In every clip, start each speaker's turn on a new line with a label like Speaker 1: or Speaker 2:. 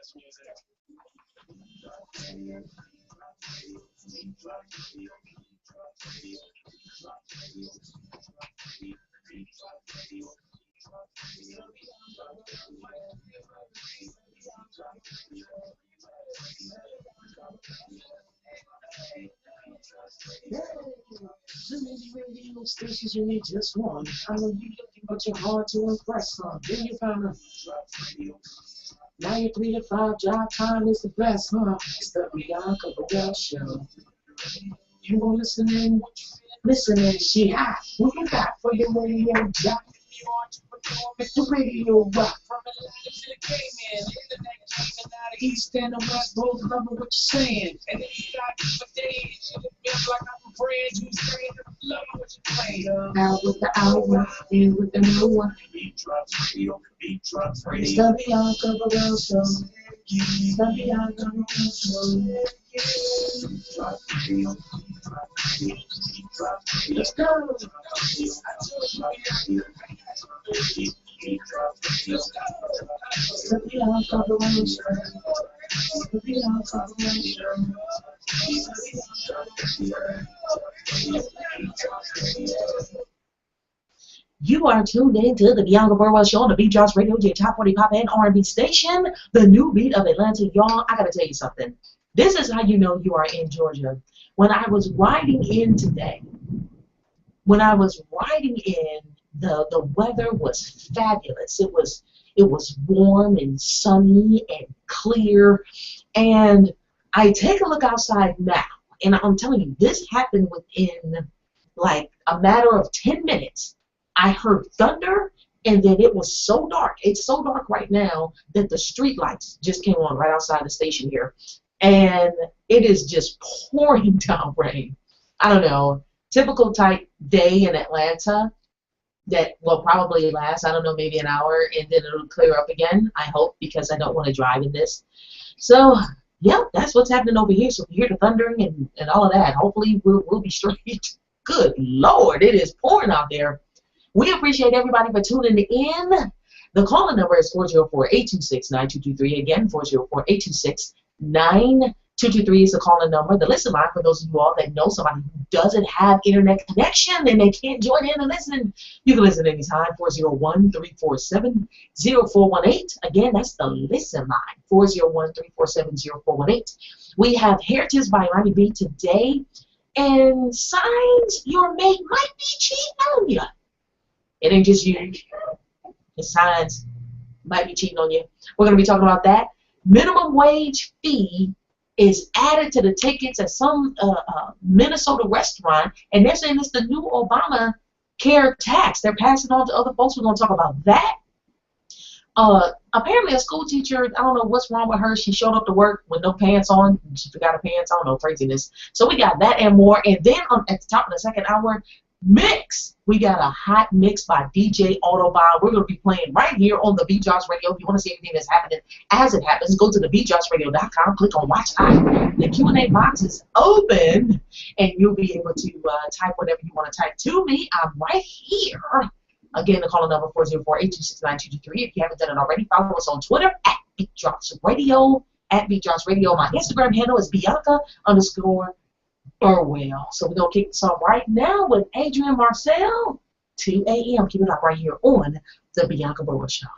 Speaker 1: So many radio stations you need just one. I know you looking, but you're hard to impress, huh? Then you found a now your 3 to 5 job time is the best, huh? It's the Bianca Burwell show. You gonna listen in, she hot. What you got for your radio job? Make the radio rock. From Atlanta to the Cayman, internet came and out of East and the West, both loving what you're saying. And then you got for days, you feel like I'm friends who's saying love what you're playing. Out with the hour, in with the new one. Beat Drops Radio, Beat Drops Radio. It's the Bianca Burwell show. It's the Bianca Burwell show. Beat Drops Radio, Beat Drops Radio, Beat Drops Radio. Let's go. You are tuned in to the Bianca Burwell Show on the Beat Drops Radio, your top 40 pop and R&B station, the new beat of Atlanta. Y'all, I gotta tell you something. This is how you know you are in Georgia. When I was riding in today, the weather was fabulous. It was warm and sunny and clear. And I take a look outside now, and I'm telling you, this happened within like a matter of 10 minutes. I heard thunder, and then it was so dark. It's so dark right now that the street lights just came on right outside the station here. And it is just pouring down rain. I don't know, typical type day in Atlanta that will probably last, I don't know, maybe an hour, and then it'll clear up again, I hope, because I don't want to drive in this. So, yeah, that's what's happening over here. So if you hear the thundering and all of that, hopefully we'll be straight. Good Lord, it is pouring out there. We appreciate everybody for tuning in. The calling number is 404-826-9223. Again, 404-826-9223 is the calling number. The listen line for those of you all that know somebody who doesn't have internet connection and they can't join in and listen. You can listen anytime, 401-347-0418. Again, that's the listen line, 401-347-0418. We have Heritage by Miami B today, and signs your mate might be cheating on you. It ain't just you. The signs might be cheating on you. We're going to be talking about that. Minimum wage fee is added to the tickets at some Minnesota restaurant, and they're saying it's the new Obamacare tax. They're passing on to other folks. We're going to talk about that. Apparently a school teacher, I don't know what's wrong with her. She showed up to work with no pants on. She forgot her pants. I don't know, craziness. So we got that and more. And then at the top of the second hour, mix. We got a hot mix by DJ Autobahn. We're going to be playing right here on the Beat Drops Radio. If you want to see everything that's happening as it happens, go to TheBeatDropsRadio.com, click on Watch Live. The Q&A box is open, and you'll be able to type whatever you want to type to me. I'm right here. Again, the calling number 404-826-9223. If you haven't done it already, follow us on Twitter at BeatDropsRadio, at BeatDropsRadio. My Instagram handle is Bianca_Burwell. So we're going to kick this off right now with Adrian Marcel, 2 a.m. Keep it up right here on the Bianca Burwell Show.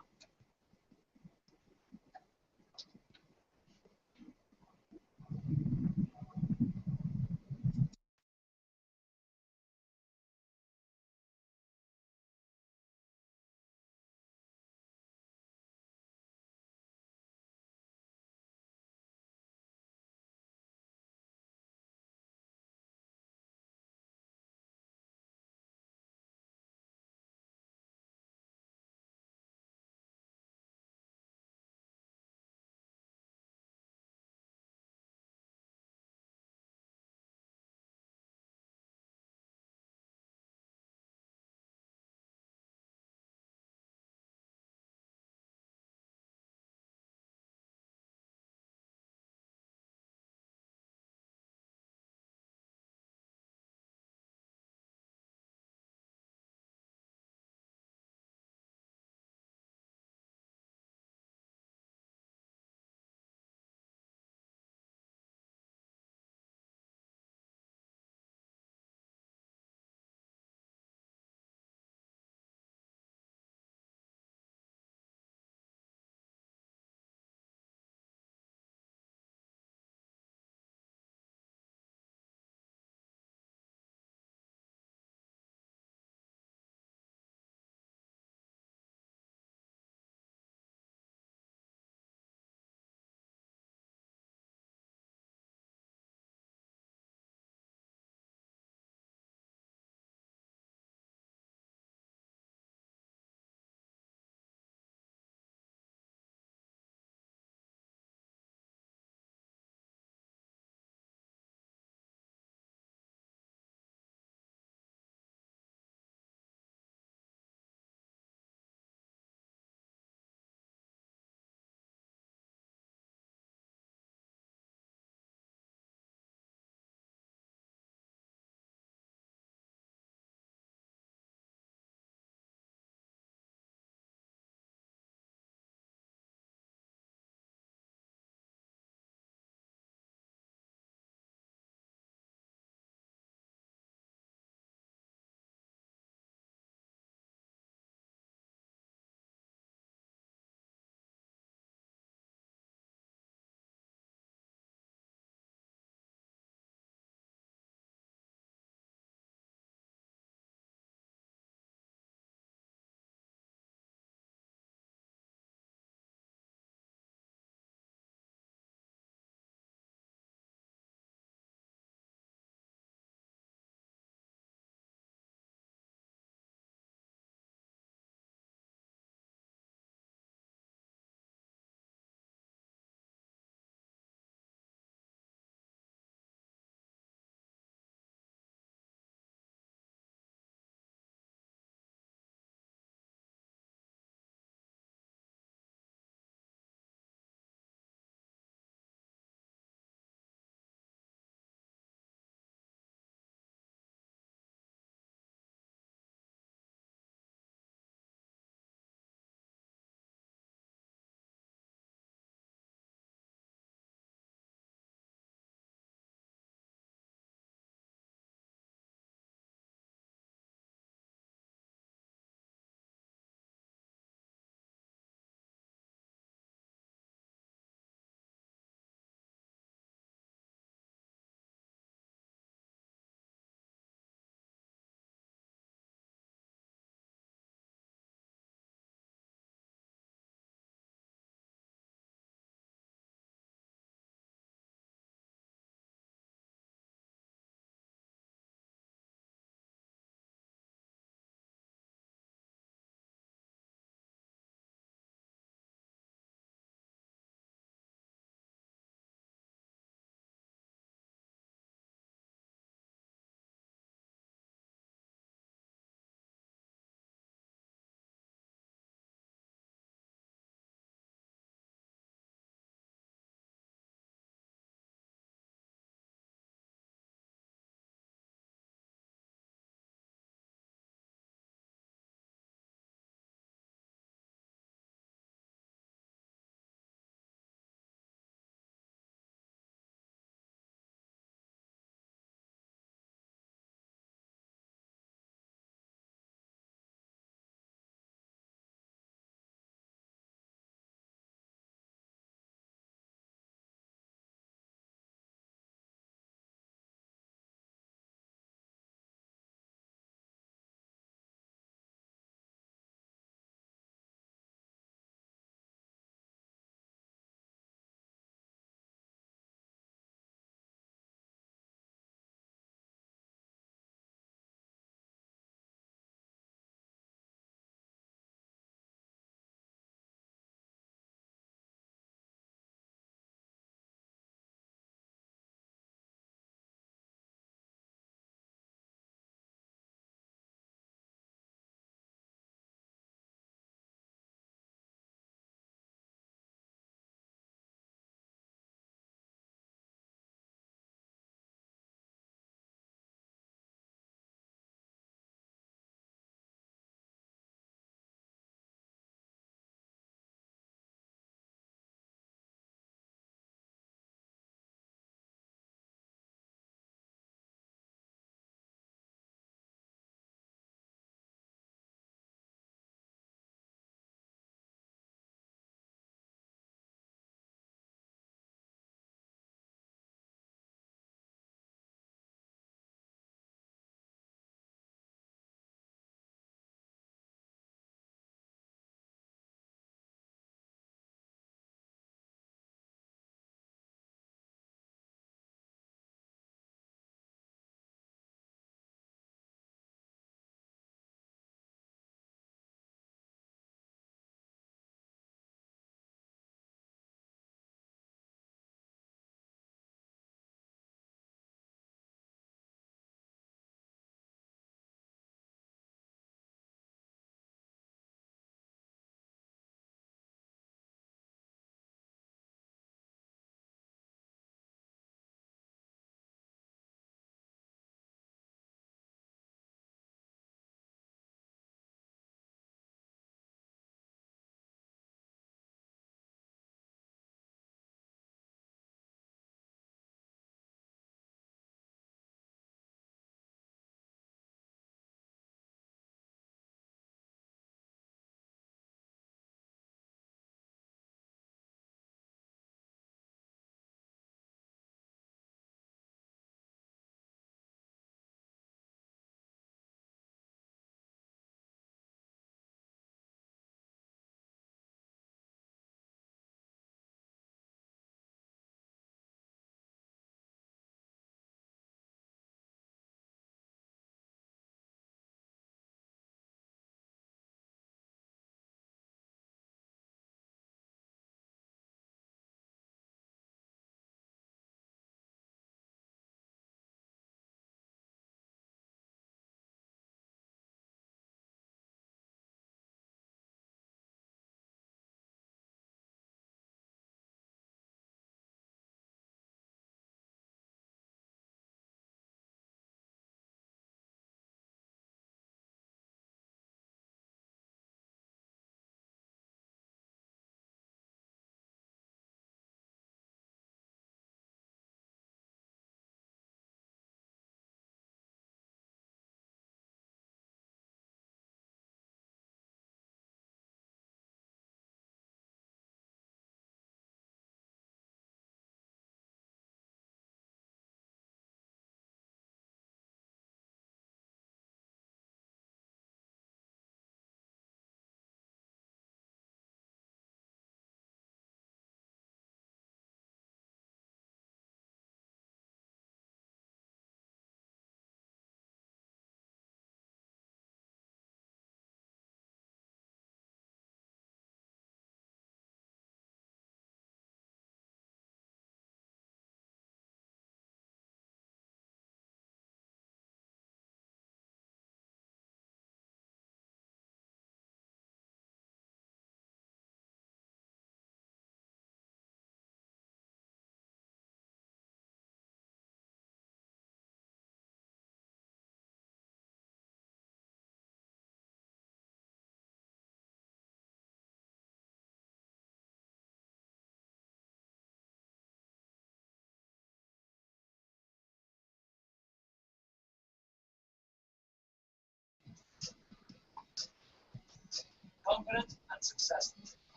Speaker 2: confident and successful.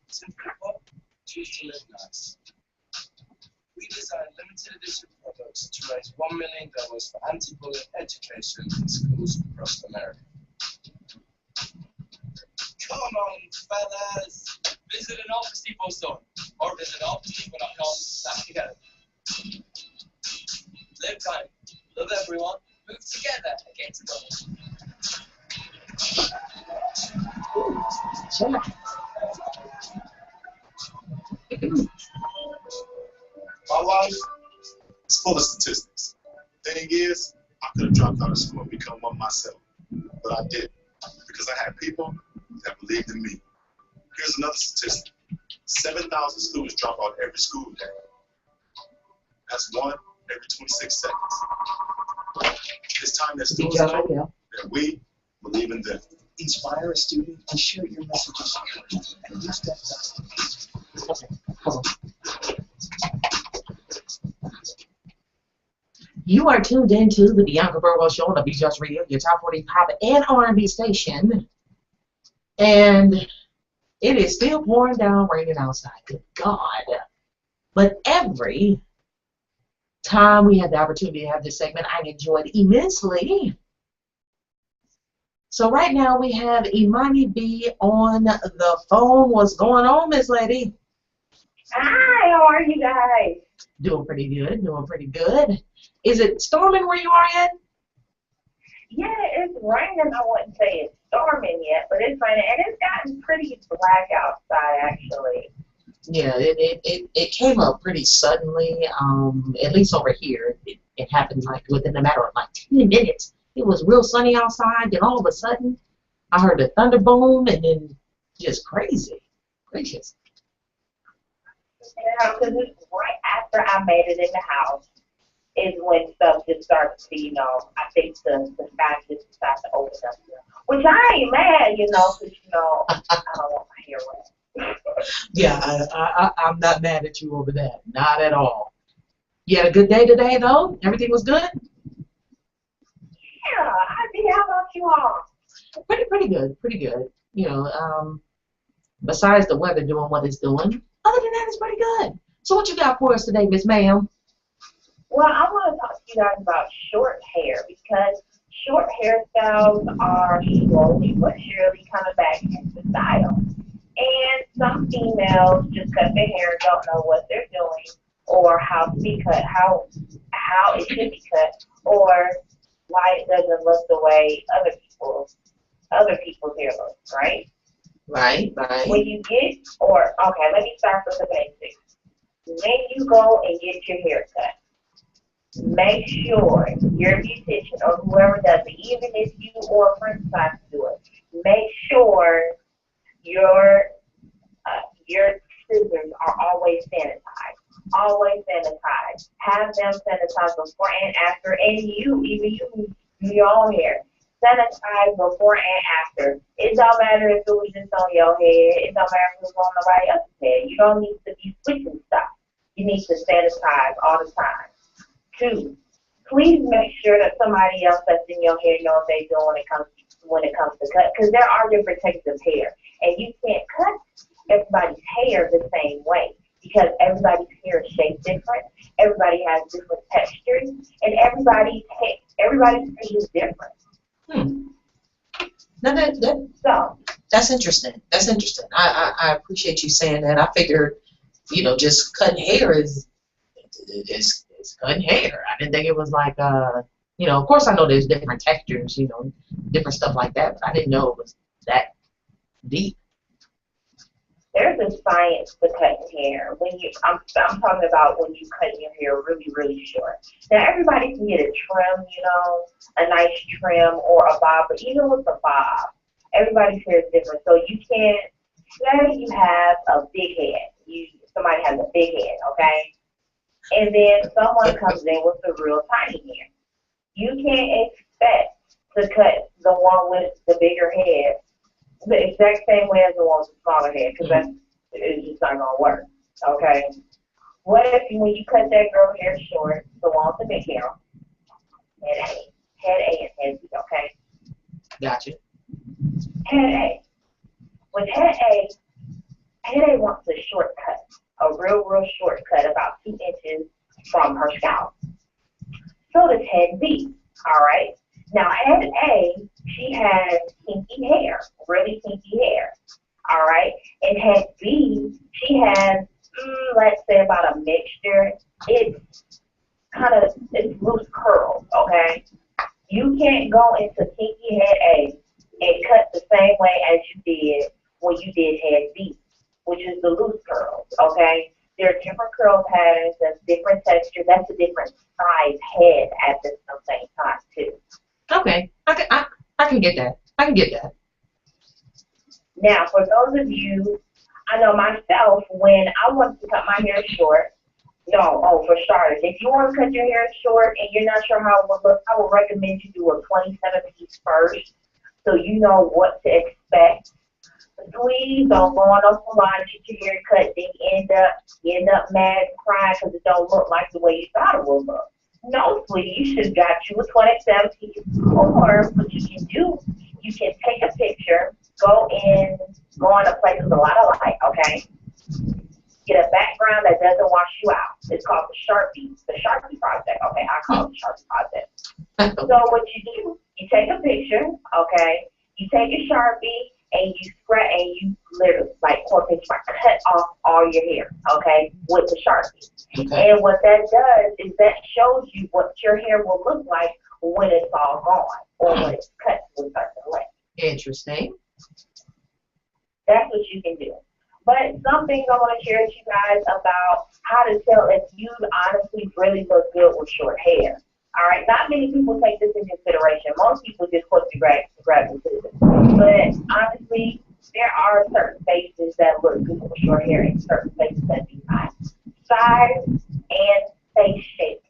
Speaker 2: Simply put, choose to live nice. We designed limited edition products to raise $1 million for anti-bullying education in schools across America. Come on, fellas! Visit an Office Depot store, or visit OfficeDepot.com/together. Live kind, love everyone, move together against bullying.
Speaker 3: My life is full of statistics. Thing is, I could have dropped out of school and become one myself, but I didn't because I had people that believed in me. Here's another statistic: 7,000 students drop out every school day. That's one every 26 seconds. It's time that students know that we believe in them.
Speaker 4: Inspire a student and share your messages. And use that.
Speaker 1: You are tuned into the Bianca Burwell Show on the TheBeatDropsRadio, your top 40 pop and R&B station. And it is still pouring down, raining outside. Good God. But every time we had the opportunity to have this segment, I enjoyed immensely. So right now we have Imani B on the phone. What's going on, Miss Lady?
Speaker 5: Hi, how are you guys?
Speaker 1: Doing pretty good, doing pretty good. Is it storming where you are at?
Speaker 5: Yeah, it's raining. I wouldn't say it's storming yet, but it's raining, and it's gotten pretty black outside, actually.
Speaker 1: Yeah, it came up pretty suddenly, at least over here. It happened like within a matter of like 10 minutes. It was real sunny outside, and all of a sudden, I heard a thunder boom, and then just crazy. Gracious.
Speaker 5: Yeah, because it's right after I made it in the house is when stuff just starts to, I think the sky just starts to open up. Which I ain't mad, because, I don't want my hair wet.
Speaker 1: Yeah, I'm not mad at you over that. Not at all. You had a good day today, though? Everything was good?
Speaker 5: Yeah, I did. How about you all?
Speaker 1: Pretty good, pretty good. Besides the weather doing what it's doing, other than that, it's pretty good. So what you got for us today, Miss Ma'am?
Speaker 5: Well, I want to talk to you guys about short hair because short hairstyles are slowly but surely coming back into style. And some females just cut their hair and don't know what they're doing or how to be cut, how it should be cut, or why it doesn't look the way other people's hair looks, right?
Speaker 1: Right.
Speaker 5: When you get, okay, let me start with the basics. When you go and get your hair cut, make sure your beautician or whoever does it, even if you or a friend decides to do it, make sure your scissors are always sanitized. Always sanitize. Have them sanitize before and after, and even you do your own hair. Sanitize before and after. It don't matter if it was just on your head. It don't matter if it was on nobody else's head. You don't need to be switching stuff. You need to sanitize all the time. 2, please make sure that somebody else that's in your hair knows what they're doing when it comes to cut, because there are different types of hair, and you can't cut everybody's hair the same way because everybody's hair is shaped different, everybody has different textures, and everybody's hair is different.
Speaker 1: No, that's interesting. That's interesting. I appreciate you saying that. I figured, just cutting hair is cutting hair. I didn't think it was like, of course I know there's different textures, different stuff like that, but I didn't know it was that deep.
Speaker 5: There's a science to cutting hair. I'm talking about when you cut your hair really, really short. Now everybody can get a trim, a nice trim or a bob, but even with the bob, everybody's hair is different. So you can't, say you have a big head. Somebody has a big head, okay? And then someone comes in with a real tiny hair. You can't expect to cut the one with the bigger head the exact same way as the one with the smaller head, because it's just not going to work, okay? What if when you cut that girl hair short, the one with the big hair, head A and head B, okay?
Speaker 1: Gotcha.
Speaker 5: Head A. With head A wants a shortcut, a real shortcut, about 2 inches from her scalp. So does head B, all right? Now, head A, she has kinky hair, really kinky hair, all right? And head B, she has, let's say about a mixture. It's loose curls, okay? You can't go into kinky head A and cut the same way as you did when you did head B, which is the loose curls, okay? There are different curl patterns, that's different texture, that's a different size head at the same time too.
Speaker 1: Okay, I can get that. I can get that.
Speaker 5: Now, for those of you, I know myself, when I wanted to cut my hair short, for starters, if you want to cut your hair short and you're not sure how it will look, I would recommend you do a 27-piece first so you know what to expect. Please don't go on a salon, get your hair cut, then you end up mad crying because it don't look like the way you thought it would look. No, sweetie, you should have got you a 27-piece. Or what you can do, you can take a picture, go on a place with a lot of light, okay? Get a background that doesn't wash you out. It's called the Sharpie project, okay? I call it the Sharpie project. So what you do, you take a picture, okay? You take a Sharpie and you scratch and you literally, like cut off all your hair, okay, with the Sharpie. Okay. And what that does is that shows you what your hair will look like when it's all gone or when it's cut to a certain length.
Speaker 1: Interesting.
Speaker 5: That's what you can do. But some things I want to share with you guys about how to tell if you honestly really look good with short hair. All right, not many people take this into consideration. Most people just put the graduate system. But honestly, there are certain faces that look good with short hair and certain faces that do not. Size and face shape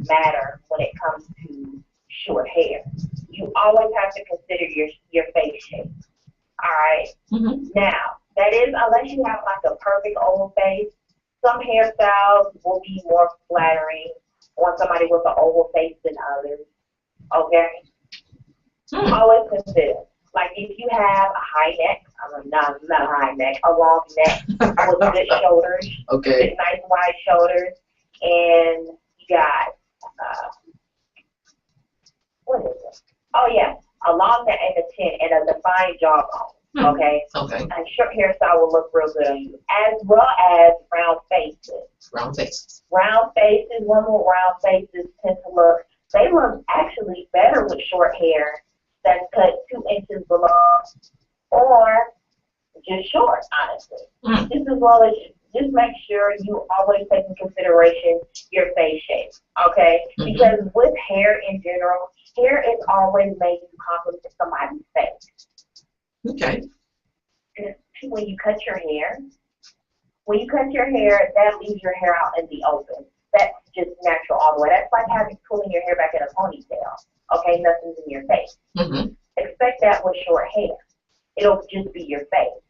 Speaker 5: matter when it comes to short hair. You always have to consider your face shape. All right. Mm-hmm. Now, that is unless you have like a perfect oval face. Some hairstyles will be more flattering on somebody with an oval face than others. Okay. Always consider. Like if you have a high neck, not a high neck, a long neck with good shoulders,
Speaker 1: okay,
Speaker 5: good, nice wide shoulders, and you got what is it? Oh yeah, a long neck and a chin and a defined jawbone. Okay. Okay. And short hairstyle will look real good on you, as well as round faces.
Speaker 1: Round faces.
Speaker 5: Round faces. Women with round faces tend to look. They look actually better with short hair that's cut 2 inches below, or just short. Honestly, just as well as just make sure you always take into consideration your face shape. Okay, because with hair in general, hair is always made to complement somebody's face.
Speaker 1: Okay.
Speaker 5: When you cut your hair, that leaves your hair out in the open. That's just natural all the way. That's like pulling your hair back in a ponytail. Okay, nothing's in your face. Mm-hmm. Expect that with short hair. It'll just be your face.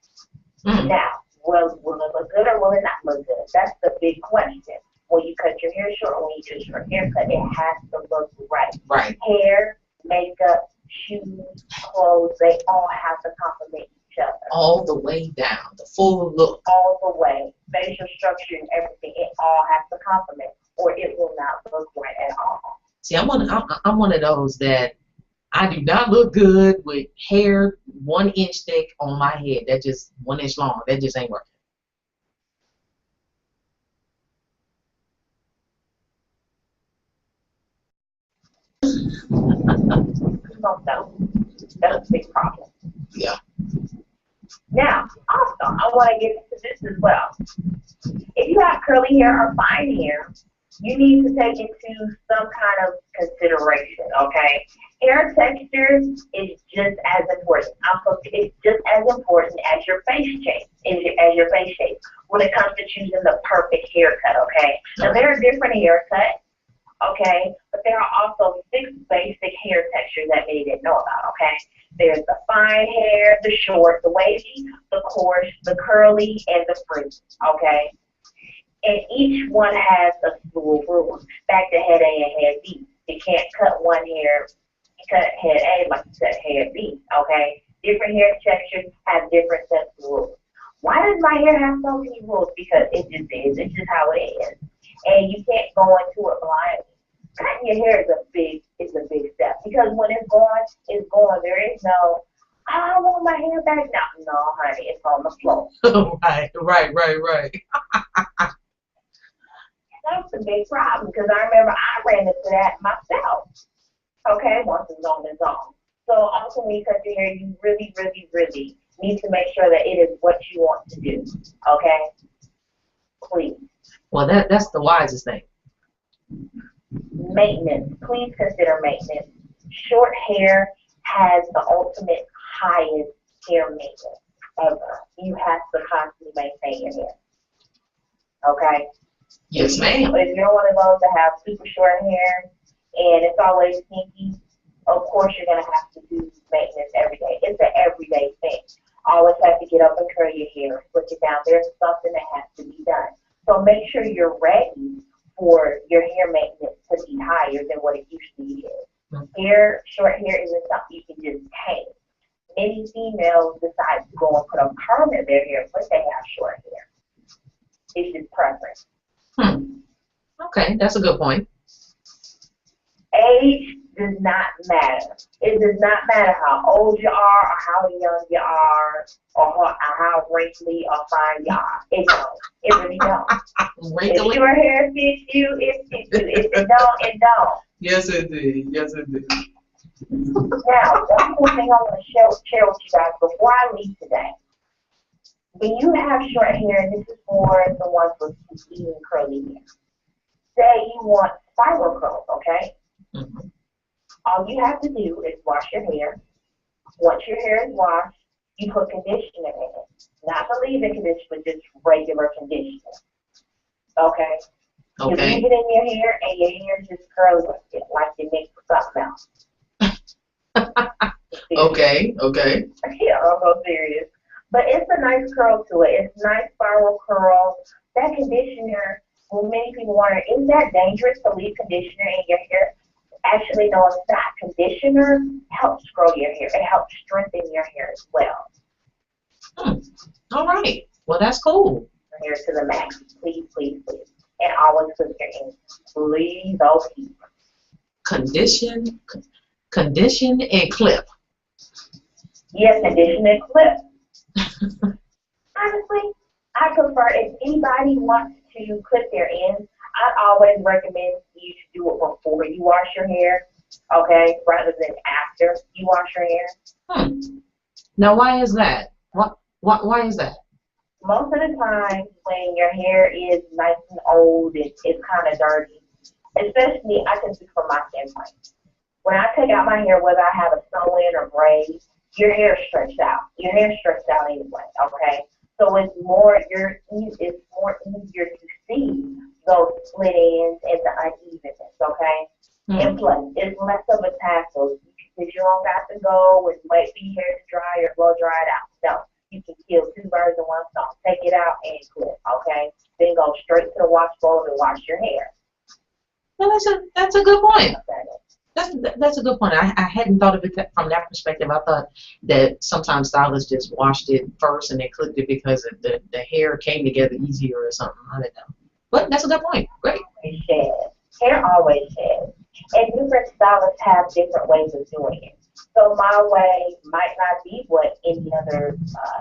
Speaker 5: Mm-hmm. Now, will it look good or will it not look good? That's the big question. When you cut your hair short, when you do a short haircut, it has to look right. Right. Hair, makeup, shoes, clothes, they all have to complement each other.
Speaker 1: All the way down, the full look.
Speaker 5: All the way. Facial structure and everything, it all has to complement, or it will not look right at all.
Speaker 1: See, I'm one of those that I do not look good with hair 1 inch thick on my head. That just 1 inch long. That just ain't working.
Speaker 5: That's a big problem.
Speaker 1: Yeah.
Speaker 5: Now, also, I want to get into this as well. If you have curly hair or fine hair, you need to take into some kind of consideration, okay? Hair texture is just as important. It's just as important as your face shape, when it comes to choosing the perfect haircut, okay? Now, there are different haircuts. Okay, but there are also 6 basic hair textures that many didn't know about, okay? There's the fine hair, the short, the wavy, the coarse, the curly, and the frizzy, okay? And each one has a slew of rules. Back to head A and head B. You can't cut one cut head A like you cut head B, okay? Different hair textures have different sets of rules. Why does my hair have so many rules? Because it just is. It's just how it is. And you can't go into it blindly. Cutting your hair is a big step. Because when it's going, it's going. There is no, I don't want my hair back now. No, honey, it's on the floor.
Speaker 1: Right.
Speaker 5: That's a big problem because I remember I ran into that myself. Okay, once it's on its own. So also when you cut your hair, you really need to make sure that it is what you want to do. Okay? Please.
Speaker 1: Well, that's the wisest thing.
Speaker 5: Maintenance. Please consider maintenance. Short hair has the ultimate highest hair maintenance ever. You have to constantly maintain your hair. Okay?
Speaker 1: Yes, ma'am.
Speaker 5: But if you're one of those that have super short hair and it's always kinky, of course you're going to have to do maintenance every day. It's an everyday thing. Always have to get up and curl your hair, put it down. There's something that has to be done. So make sure you're ready for your hair maintenance to be higher than what it usually is. Short hair isn't something you can just tame. Many females decide to go and put a perm in their hair when they have short hair. It's just preference.
Speaker 1: Okay, that's a good point.
Speaker 5: Age does not matter. It does not matter how old you are or how young you are or how wrinkly or fine you are. It don't. It really don't.
Speaker 1: Wrinkly?
Speaker 5: If your hair fits you, it fits you. If it don't, it don't.
Speaker 1: Yes, it did.
Speaker 5: Now, one more thing I want to share with you guys before I leave today. When you have short hair, and this is for the ones with even curly hair, say you want spiral curls, okay?
Speaker 1: Mm-hmm.
Speaker 5: All you have to do is wash your hair. Once your hair is washed, you put conditioner in it. Not the leave-in conditioner, but just regular conditioner. Okay? You leave it in your hair, and your hair just curls like you mix with something else.
Speaker 1: Okay.
Speaker 5: Yeah, I'm so serious. But it's a nice curl to it. It's a nice spiral curl. That conditioner, when many people wonder, is that dangerous to leave conditioner in your hair? Actually, no, it's not. Conditioner helps grow your hair. It helps strengthen your hair as well.
Speaker 1: All right. Well, that's cool.
Speaker 5: Hair to the max. Please. And always put your in. Please, oh, keep.
Speaker 1: Condition and clip.
Speaker 5: Yes, condition and clip. Honestly, I prefer if anybody wants to clip their ends, I'd always recommend you to do it before you wash your hair, okay, rather than after you wash your hair.
Speaker 1: Now, why is that? Why is that?
Speaker 5: Most of the time, when your hair is nice and old, it's kind of dirty. Especially, I can speak from my standpoint. When I take out my hair, whether I have a sew-in or braid, your hair is stretched out. Your hair is stretched out anyway, okay? So it's more easier to see those split ends and the unevenness, okay? And plus, it's less of a tassel because you don't got to go and wait for your hair to dry or blow dry it out. No, you can kill two birds with one stone. Take it out and clip, okay? Then go straight to the wash bowl and wash your hair.
Speaker 1: Well, that's a good point. That's a good point. I hadn't thought of it from that perspective. I thought that sometimes stylists just washed it first and then clipped it because the hair came together easier or something. I don't know. But that's a good point. Great.
Speaker 5: Hair always sheds. And different stylists have different ways of doing it. So my way might not be what any other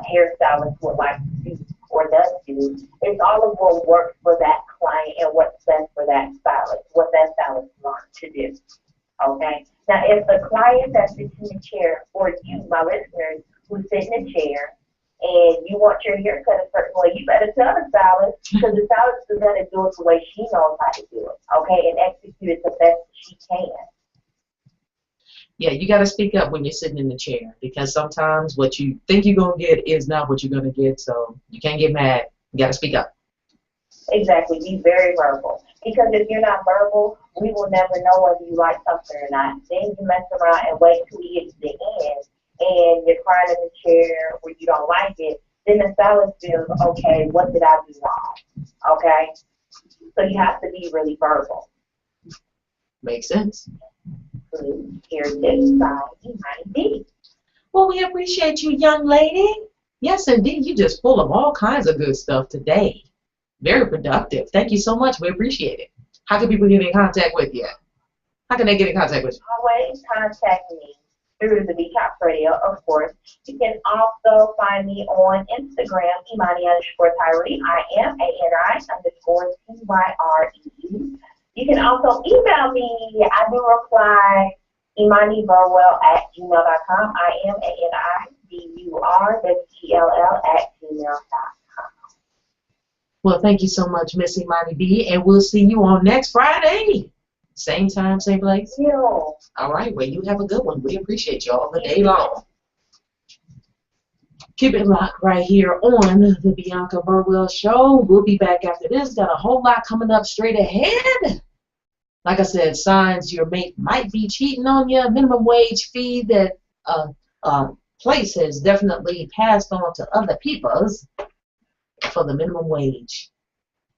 Speaker 5: hairstylist would like to do or does do. It's all of what works for that client and what's best for that stylist, what that stylist wants to do. Okay? Now, if the client that sits in the chair, or you, my listeners, who sit in the chair, and you want your hair cut a certain way, you better tell the stylist, because the stylist is going to do it the way she knows how to do it, okay, and execute it the best she can.
Speaker 1: Yeah, you got to speak up when you're sitting in the chair, because sometimes what you think you're going to get is not what you're going to get, so you can't get mad. You got to speak up.
Speaker 5: Exactly. Be very verbal. Because if you're not verbal, we will never know whether you like something or not. Then you mess around and wait till we get to the end, and you're crying in the chair or you don't like it. Then the stylist feels, okay, what did I do wrong? Okay? So you have to be really verbal.
Speaker 1: Makes sense.
Speaker 5: include ear tips by Imani B.
Speaker 1: Well, we appreciate you, young lady. Yes, indeed. You just full of all kinds of good stuff today. Very productive. Thank you so much. We appreciate it. How can people get in contact with you? How can they get in contact with you?
Speaker 5: Always contact me through the TheBeatDropsRadio, of course. You can also find me on Instagram, Imani_Tyree. I am ANI_TYREE. You can also email me. I do reply ImaniBurwell@gmail.com. I am ANIBURWELL@gmail.com.
Speaker 1: Well, thank you so much, Miss Imani B. And we'll see you on next Friday. Same time, same place.
Speaker 5: You.
Speaker 1: All right. Well, you have a good one. We appreciate you all the day long. Keep it locked right here on the Bianca Burwell Show. We'll be back after this. Got a whole lot coming up straight ahead. Like I said, signs your mate might be cheating on you. Minimum wage fee that place has definitely passed on to other people's for the minimum wage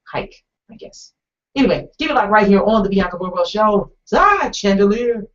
Speaker 1: hike, I guess. Anyway, keep it locked right here on the Bianca Burwell Show. Side chandelier.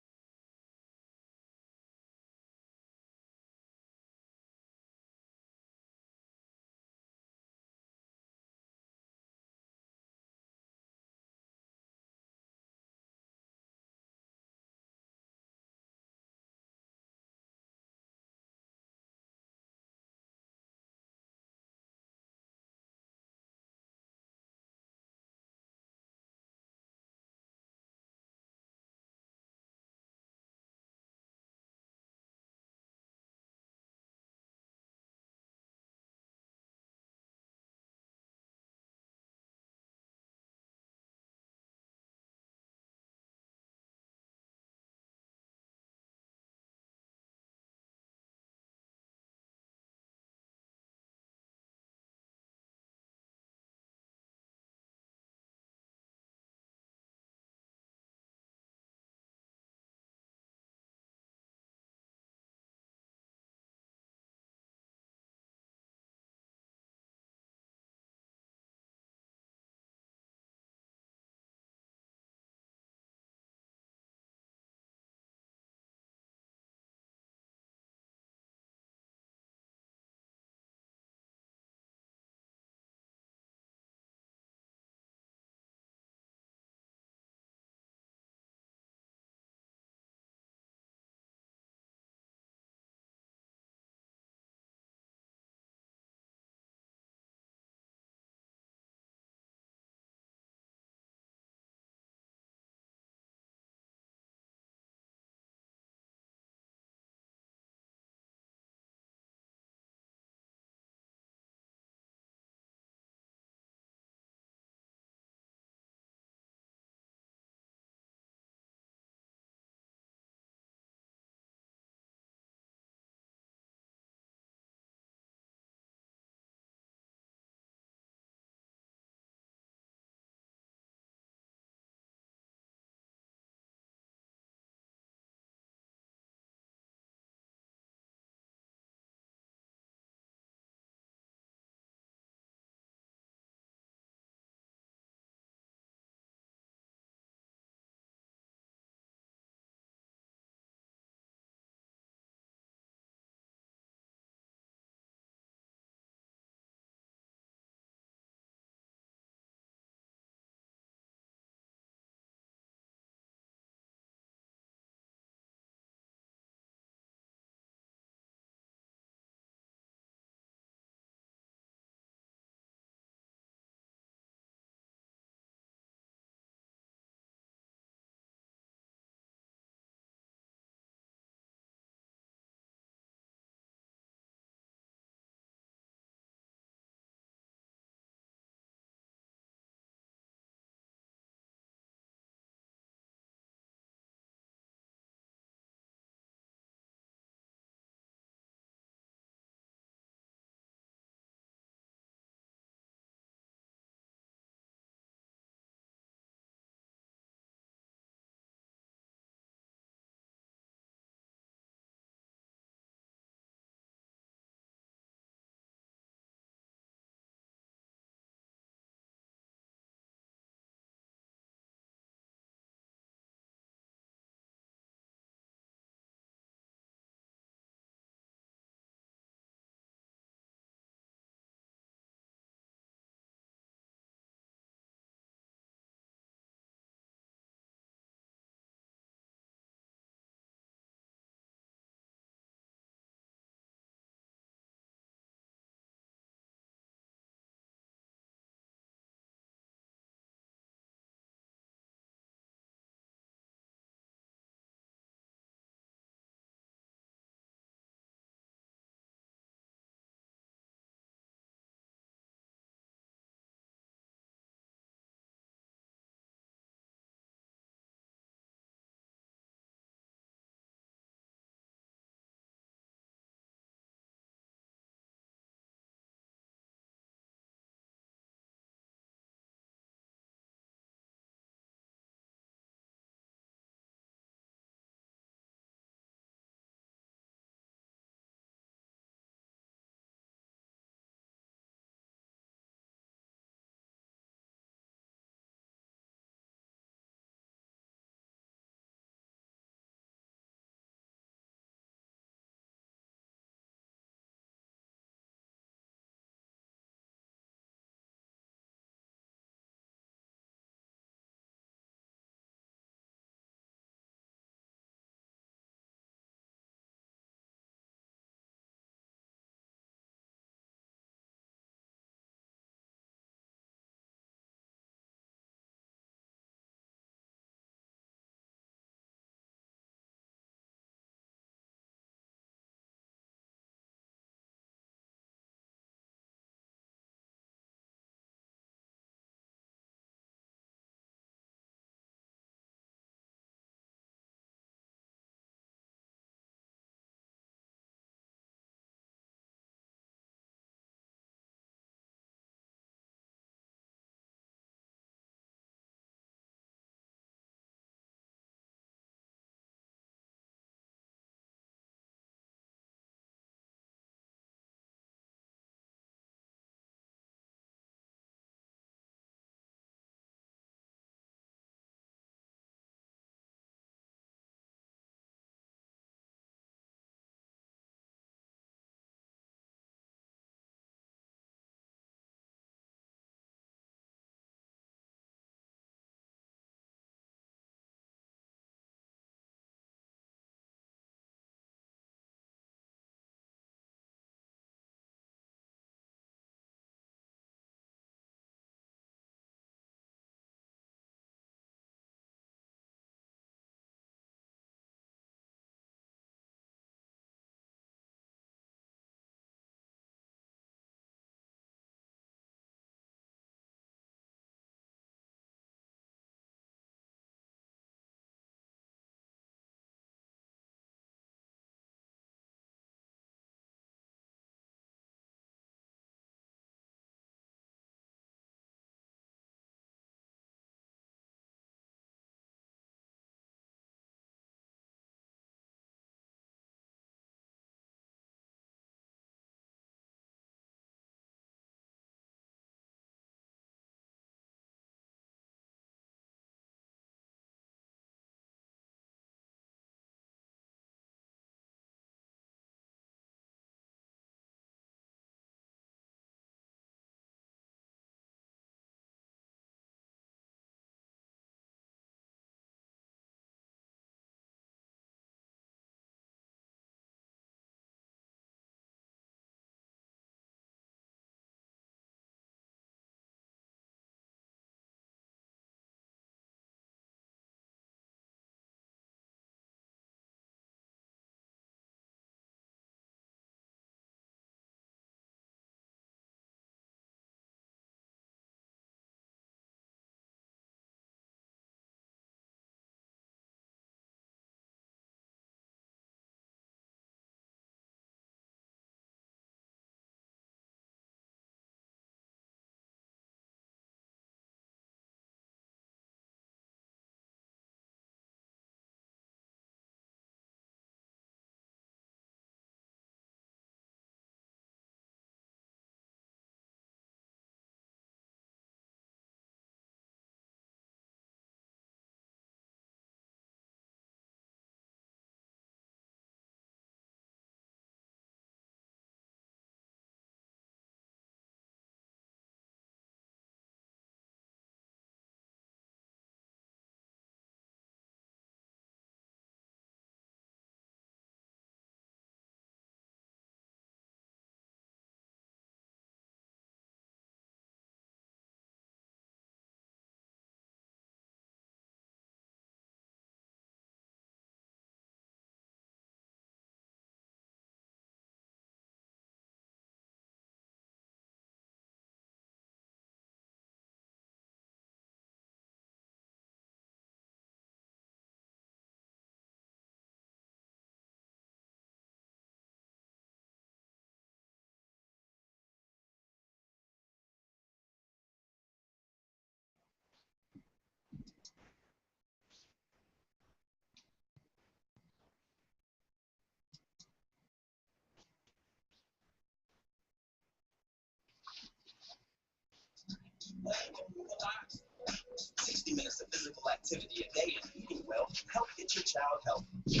Speaker 2: 60 minutes of physical activity a day and eating well can help get your child healthy.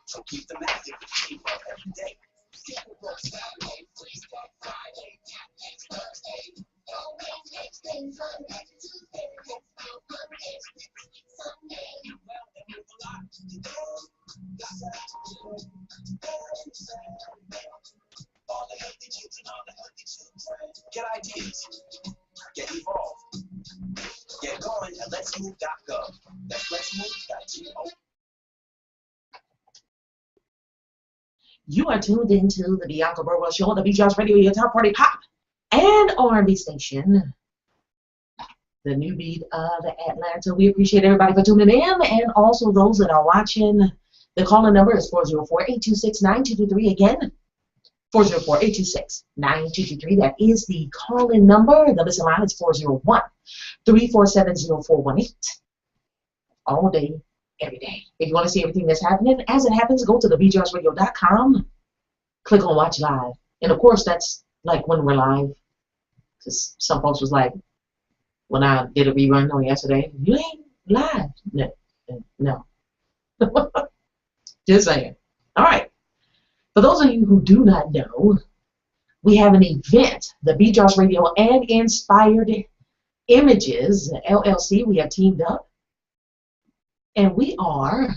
Speaker 2: So keep them active with eating well every day. Get ideas. Get involved. Get going at letsmove.gov. That's letsmove.gov.
Speaker 1: You are tuned into the Bianca Burwell Show on the TheBeatDropsRadio, your top party pop and R&B station, the new beat of Atlanta. We appreciate everybody for tuning in, and also those that are watching. The calling number is 404-826-9223. Again, 404-826-9223. That is the call-in number. The listen line is 401-347-0418. All day, every day. If you want to see everything that's happening as it happens, go to TheBeatDropsRadio.com. Click on Watch Live. And, of course, that's like when we're live. Because some folks was like, when I did a rerun on yesterday, you ain't live. No. Just saying. All right. For those of you who do not know, we have an event, the Beat Drops Radio and Inspired Images, LLC. We have teamed up. And we are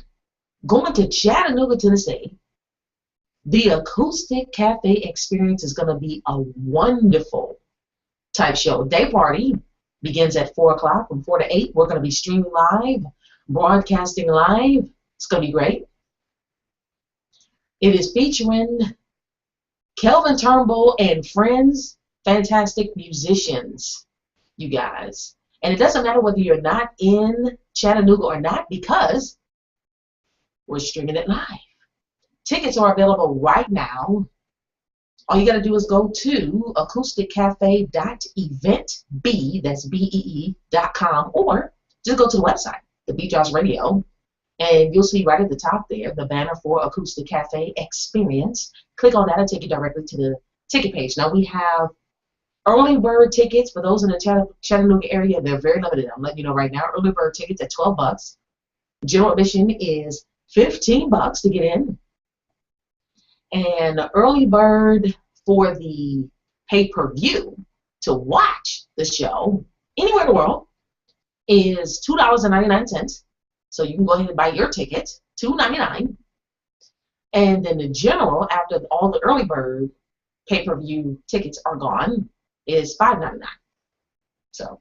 Speaker 1: going to Chattanooga, Tennessee. The Acoustic Cafe experience is going to be a wonderful type show. Day party begins at 4 o'clock from 4 to 8. We're going to be streaming live, broadcasting live. It's going to be great. It is featuring Kelvin Turnbull and friends, fantastic musicians, you guys. And it doesn't matter whether you're not in Chattanooga or not, because we're streaming it live. Tickets are available right now. All you got to do is go to acousticcafe.eventb, that's BEE.com, or just go to the website, the Beat Drops Radio, and you'll see right at the top there the banner for Acoustic Cafe Experience. Click on that and take you directly to the ticket page. Now we have early bird tickets for those in the Chattanooga area. They're very limited. I'm letting you know right now. Early bird tickets at $12. General admission is $15 to get in. And early bird for the pay-per-view to watch the show anywhere in the world is $2.99. So you can go ahead and buy your ticket, $2.99. And then the general, after all the early bird pay-per-view tickets are gone, is $5.99. So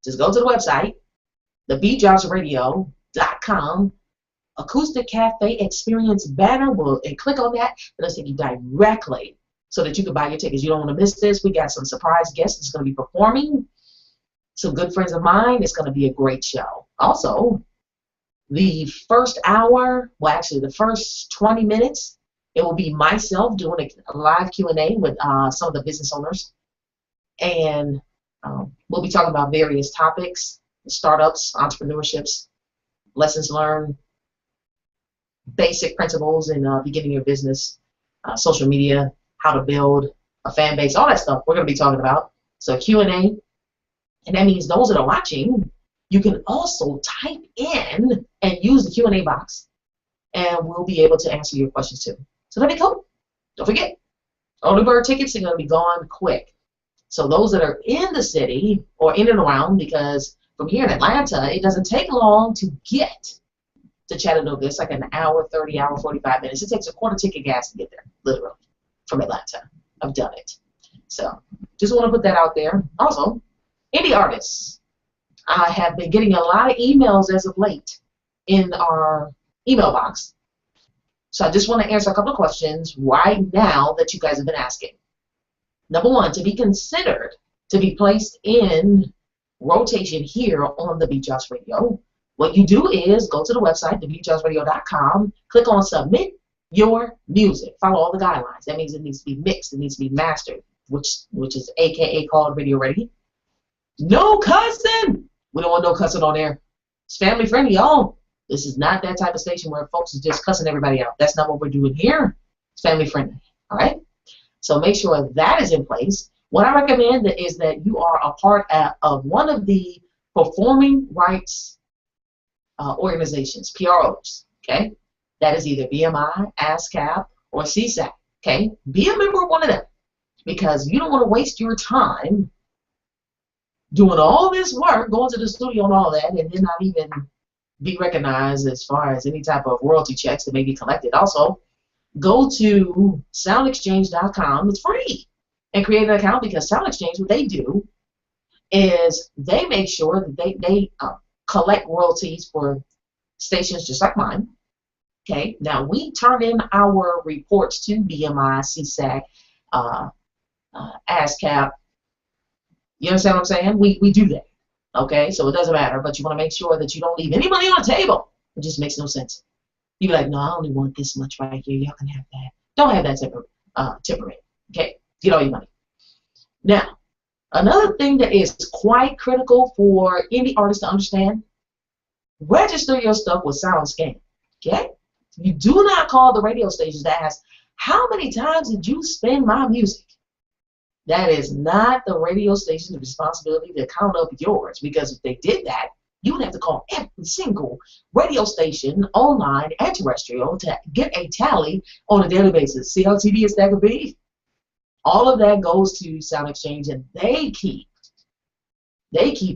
Speaker 1: just go to the website, TheBeatDropsRadio.com, Acoustic Cafe Experience banner, and click on that, and it'll take you directly so that you can buy your tickets. You don't want to miss this. We got some surprise guests that's going to be performing, some good friends of mine. It's going to be a great show. Also, the first hour, well, actually the first 20 minutes, it will be myself doing a live Q&A with some of the business owners. And we'll be talking about various topics, startups, entrepreneurships, lessons learned, basic principles in beginning your business, social media, how to build a fan base, all that stuff we're going to be talking about. So Q&A, and that means those that are watching, you can also type in and use the Q&A box, and we'll be able to answer your questions too. So that'd be cool. Don't forget, early bird tickets are going to be gone quick. So those that are in the city or in and around, because from here in Atlanta, it doesn't take long to get to Chattanooga. It's like an hour, 30, hour, 45 minutes. It takes a quarter ticket gas to get there, literally, from Atlanta. I've done it. So just want to put that out there. Also, indie artists. I have been getting a lot of emails as of late in our email box. So I just want to answer a couple of questions right now that you guys have been asking. Number one, to be considered to be placed in rotation here on the Beat Drops Radio, what you do is go to the website, TheBeatDropsRadio.com, click on Submit Your Music. Follow all the guidelines. That means it needs to be mixed, it needs to be mastered, which is AKA called radio ready. No cussing! We don't want no cussing on there. It's family friendly, y'all. This is not that type of station where folks are just cussing everybody out. That's not what we're doing here. It's family friendly, all right? So make sure that is in place. What I recommend is that you are a part of one of the performing rights organizations, PROs, okay? That is either BMI, ASCAP, or CSAC, okay? Be a member of one of them, because you don't want to waste your time doing all this work, going to the studio and all that, and then not even be recognized as far as any type of royalty checks that may be collected. Also, go to soundexchange.com. It's free. And create an account, because SoundExchange, what they do is they make sure that they collect royalties for stations just like mine. Okay, now we turn in our reports to BMI, CSAC, ASCAP. You understand what I'm saying? We do that. Okay, so it doesn't matter, but you want to make sure that you don't leave any money on the table. It just makes no sense. You be like, no, I only want this much right here. Y'all can have that. Don't have that temperament. Okay, get all your money. Now, another thing that is quite critical for any artist to understand: register your stuff with SoundScan. Okay, you do not call the radio stations to ask, how many times did you spin my music? That is not the radio station's responsibility to count up yours, because if they did that, you would have to call every single radio station, online and terrestrial, to get a tally on a daily basis. See how tedious that could be? All of that goes to SoundExchange, and they keep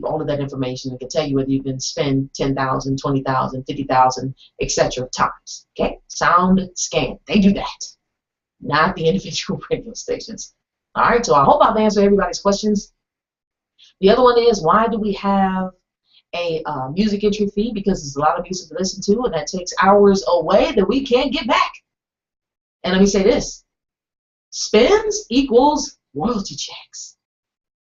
Speaker 1: all of that information and can tell you whether you've been spent 10,000, 20,000, 50,000, etc. times. Okay? SoundScan. They do that, not the individual radio stations. All right, so I hope I've answered everybody's questions. The other one is, why do we have a music entry fee? Because there's a lot of music to listen to, and that takes hours away that we can't get back. And let me say this: spins equals royalty checks.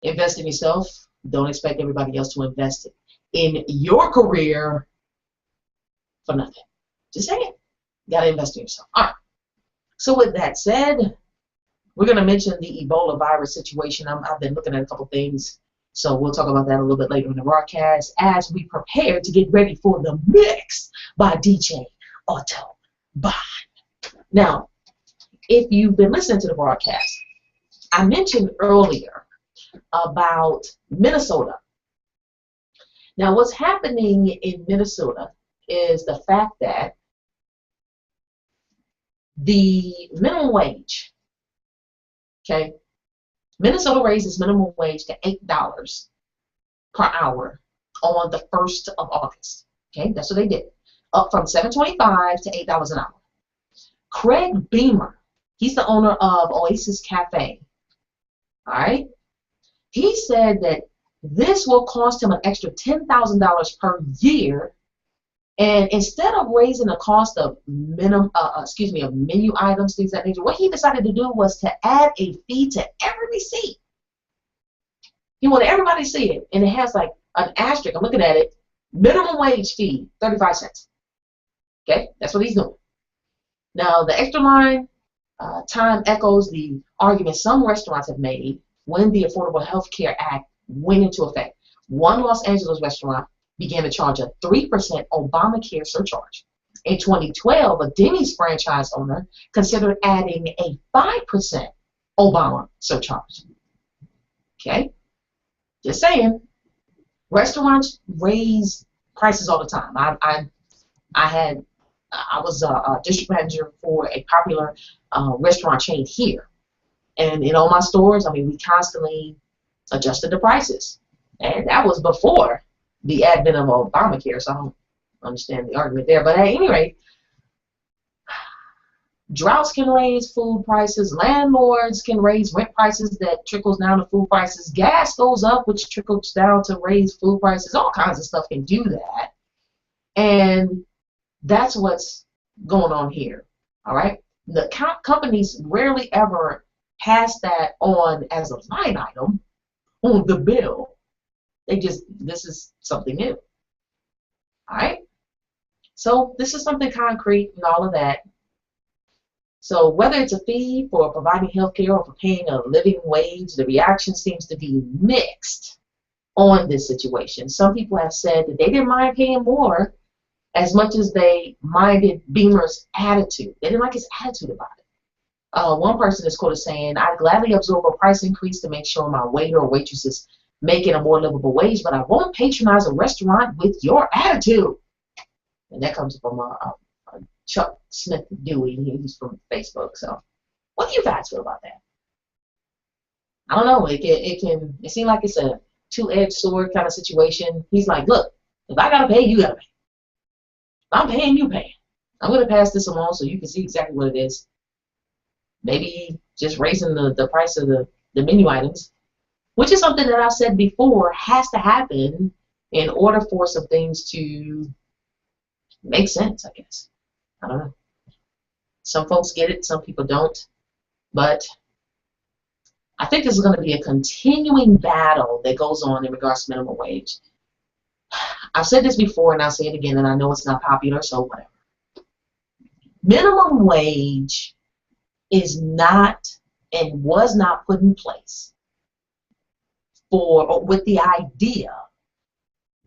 Speaker 1: Invest in yourself. Don't expect everybody else to invest in your career for nothing. Just say it. You got to invest in yourself. All right. So with that said, we're going to mention the Ebola virus situation. I've been looking at a couple things, so we'll talk about that a little bit later in the broadcast as we prepare to get ready for the mix by DJ Otto Bond. Now, if you've been listening to the broadcast, I mentioned earlier about Minnesota. Now, what's happening in Minnesota is the fact that the minimum wage, okay, Minnesota raises minimum wage to $8 per hour on the 1st of August. Okay, that's what they did, up from $7.25 to $8 an hour. Craig Beamer, he's the owner of Oasis Cafe. All right, he said that this will cost him an extra $10,000 per year, and instead of raising the cost of menu items, things of that nature, what he decided to do was to add a fee to every receipt. He wanted everybody to see it, and it has like an asterisk. I'm looking at it. Minimum wage fee, 35 cents. Okay, that's what he's doing. Now, the extra line time echoes the argument some restaurants have made when the Affordable Health Care Act went into effect. One Los Angeles restaurant began to charge a 3% Obamacare surcharge. In 2012, a Denny's franchise owner considered adding a 5% Obama surcharge. Okay? Just saying. Restaurants raise prices all the time. I was a district manager for a popular restaurant chain here. And in all my stores, I mean, we constantly adjusted the prices. And that was before the advent of Obamacare, so I don't understand the argument there. But at any rate, droughts can raise food prices. Landlords can raise rent prices that trickles down to food prices. Gas goes up, which trickles down to raise food prices. All kinds of stuff can do that. And that's what's going on here. All right? The companies rarely ever pass that on as a line item on the bill. This is something new. All right? So this is something concrete and all of that. So whether it's a fee for providing health care or for paying a living wage, the reaction seems to be mixed on this situation. Some people have said that they didn't mind paying more as much as they minded Beamer's attitude. They didn't like his attitude about it. One person is quoted saying, "I gladly absorb a price increase to make sure my waiter or waitress is making a more livable wage, but I won't patronize a restaurant with your attitude." And that comes from Chuck Smith Dewey. He's from Facebook. So, what do you guys feel about that? I don't know. It seems like it's a two-edged sword kind of situation. He's like, look, if I gotta pay, you gotta pay. If I'm paying, you pay. I'm gonna pass this along so you can see exactly what it is. Maybe just raising the price of the menu items, which is something that I've said before has to happen in order for some things to make sense, I guess. I don't know. Some folks get it, some people don't. But I think this is going to be a continuing battle that goes on in regards to minimum wage. I've said this before and I'll say it again, and I know it's not popular, so whatever. Minimum wage is not and was not put in place with the idea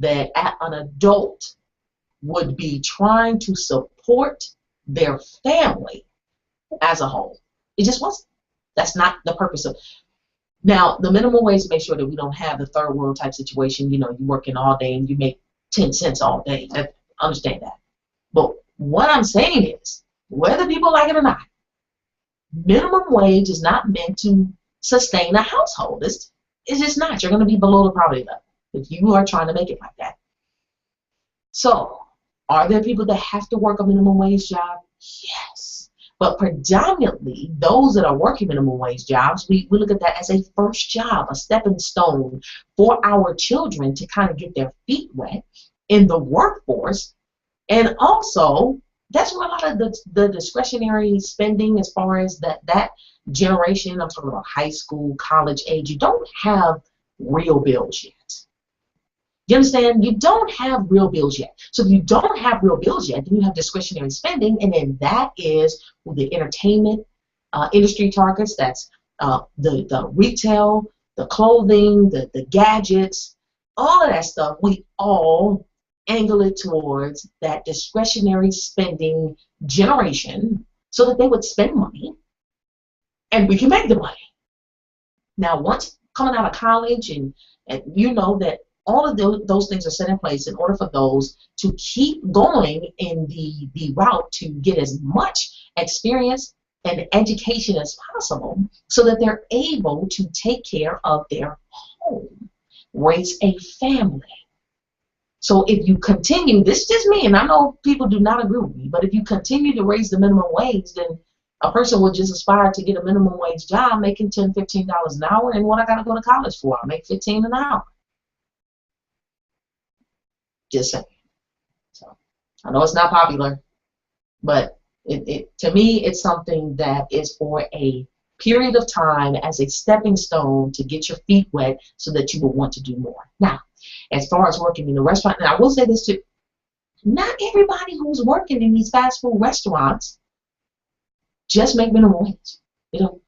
Speaker 1: that an adult would be trying to support their family as a whole. It just wasn't. That's not the purpose of. Now, the minimum wage to make sure that we don't have the third world type situation. You know, you're working all day and you make 10 cents all day. I understand that. But what I'm saying is, whether people like it or not, minimum wage is not meant to sustain a household. It's just not. You're going to be below the poverty level if you are trying to make it like that. So, are there people that have to work a minimum wage job? Yes. But predominantly, those that are working minimum wage jobs, we look at that as a first job, a stepping stone for our children to kind of get their feet wet in the workforce. And also, that's where a lot of the discretionary spending as far as that generation, I'm talking about high school, college age, you don't have real bills yet. You understand? You don't have real bills yet. So if you don't have real bills yet, then you have discretionary spending, and then that is the entertainment industry targets. That's the retail, the clothing, the gadgets, all of that stuff. We all angle it towards that discretionary spending generation so that they would spend money and we can make the money. Now, once coming out of college and you know that all of those things are set in place in order for those to keep going in the route to get as much experience and education as possible so that they're able to take care of their home, raise a family. So if you continue, this is just me, and I know people do not agree with me, but if you continue to raise the minimum wage, then a person will just aspire to get a minimum wage job making $10, $15 an hour, and what I got to go to college for? I make $15 an hour. Just saying. So I know it's not popular, but to me, it's something that is for a period of time as a stepping stone to get your feet wet so that you will want to do more. Now, as far as working in a restaurant, and I will say this too, not everybody who's working in these fast food restaurants just make minimum wage. You know,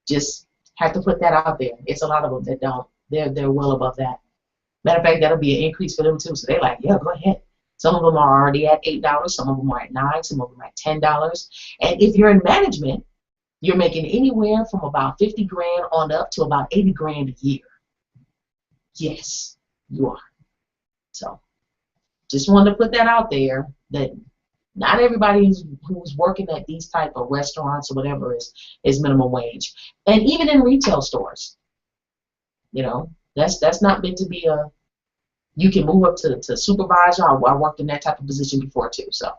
Speaker 1: just have to put that out there. It's a lot of them that don't. They're well above that. Matter of fact, that'll be an increase for them too. So they're like, yeah, go ahead. Some of them are already at $8. Some of them are at $9. Some of them are at $10. And if you're in management, you're making anywhere from about 50 grand on up to about 80 grand a year. Yes, you are. So just wanted to put that out there that not everybody who's working at these type of restaurants or whatever is minimum wage. And even in retail stores, you know, that's not meant to be a, you can move up to supervisor. I worked in that type of position before too. So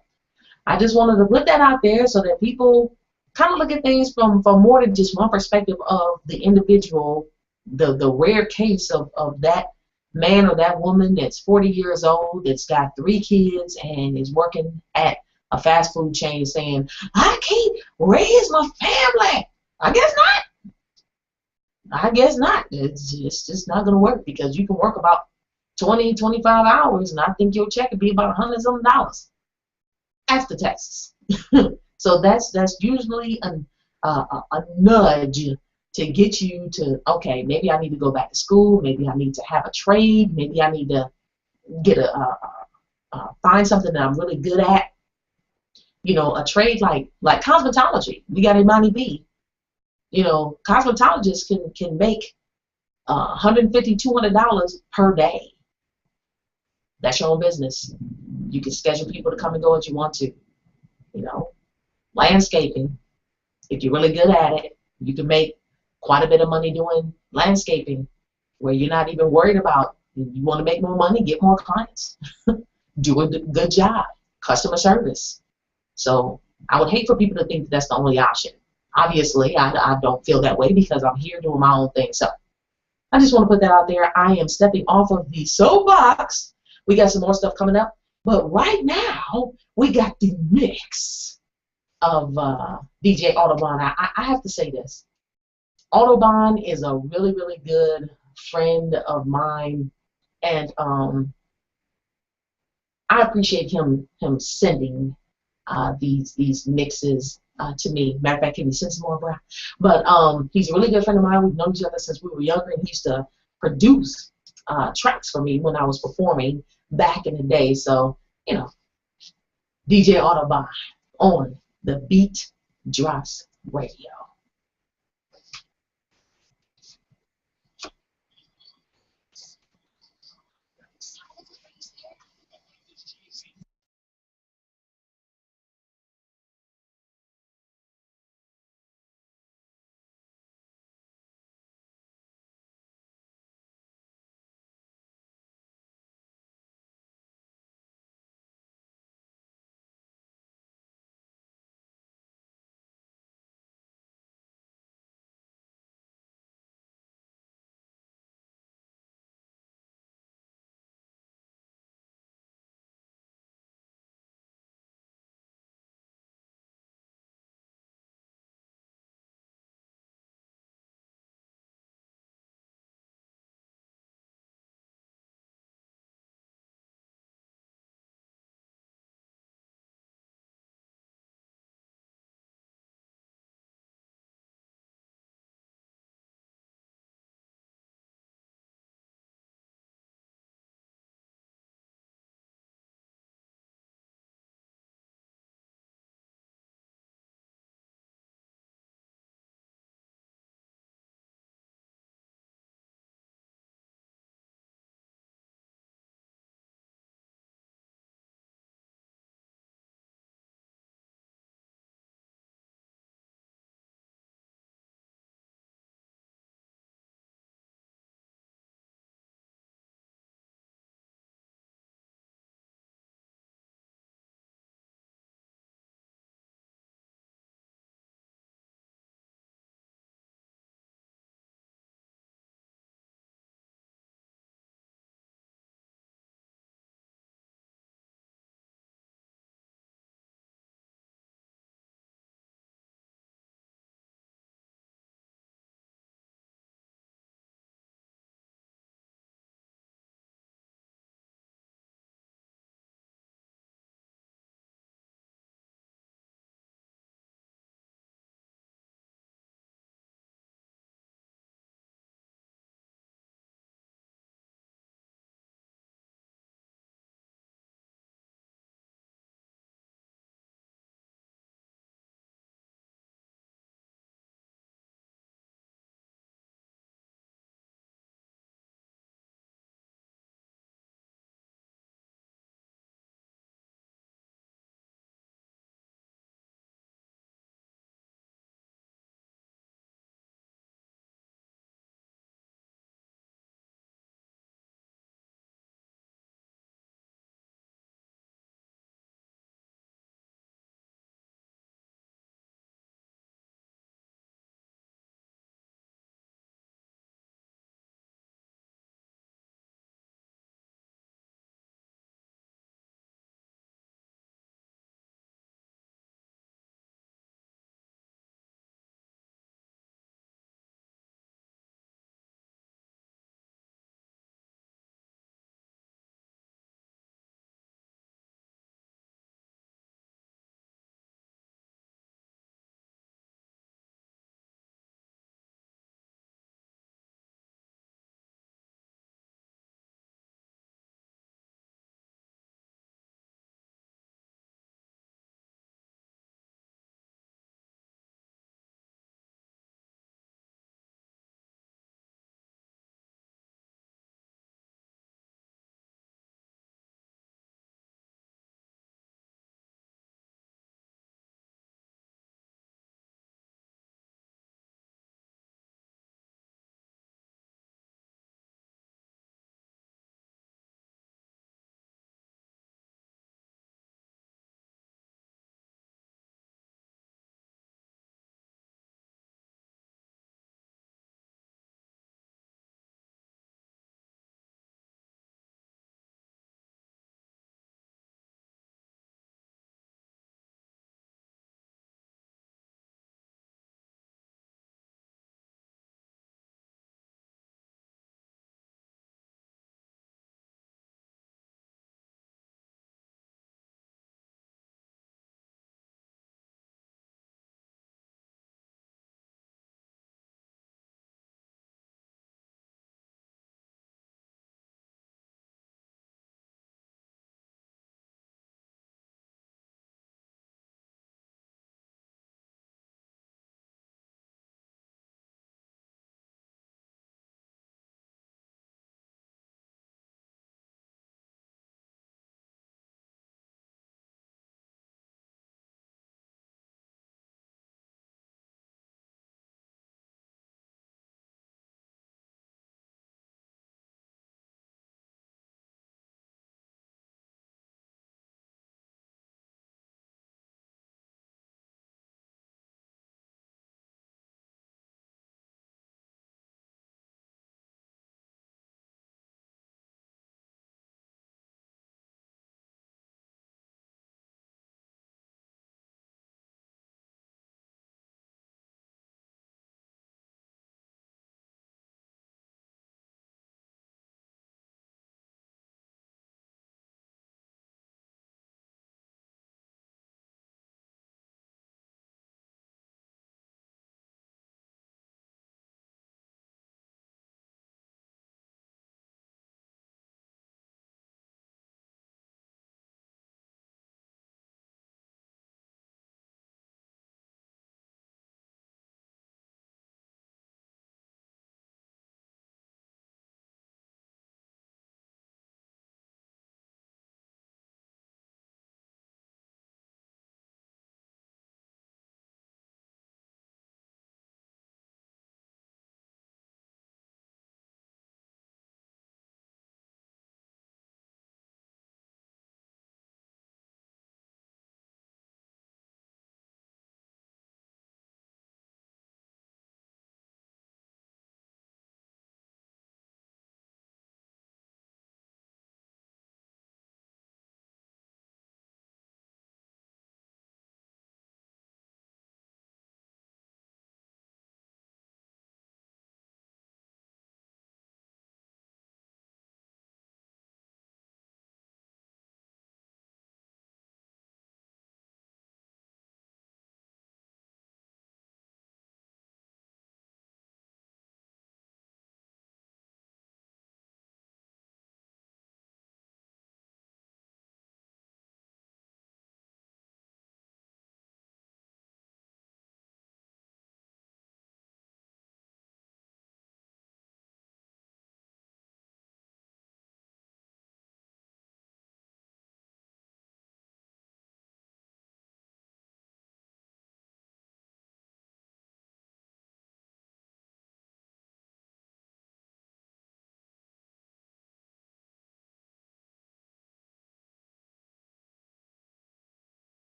Speaker 1: I just wanted to put that out there so that people kind of look at things from more than just one perspective of the individual, the rare case of that man or that woman that's 40 years old, that's got 3 kids and is working at a fast food chain saying, I can't raise my family. I guess not. I guess not. It's just not going to work because you can work about 20, 25 hours and I think your check would be about $100-something after taxes. So that's usually a nudge to get you to, okay, maybe I need to go back to school, maybe I need to have a trade, maybe I need to get find something that I'm really good at. a trade like cosmetology. We got Imani B. Cosmetologists can make $150, $200 per day. That's your own business. You can schedule people to come and go as you want to. Landscaping. If you're really good at it, you can make quite a bit of money doing landscaping, where you're not even worried about. You want to make more money, get more clients, do a good job, customer service. So I would hate for people to think that that's the only option. Obviously, I don't feel that way because I'm here doing my own thing. So I just want to put that out there. I am stepping off of the soapbox. We got some more stuff coming up. But right now, we got the mix of DJ Autobahn. I have to say this. Autobahn is a really, really good friend of mine. And I appreciate him sending these mixes to me. Matter of fact, can you send some more, bro? But he's a really good friend of mine. We've known each other since we were younger, and he used to produce tracks for me when I was performing back in the day. So, DJ Autobahn on the Beat Drops Radio.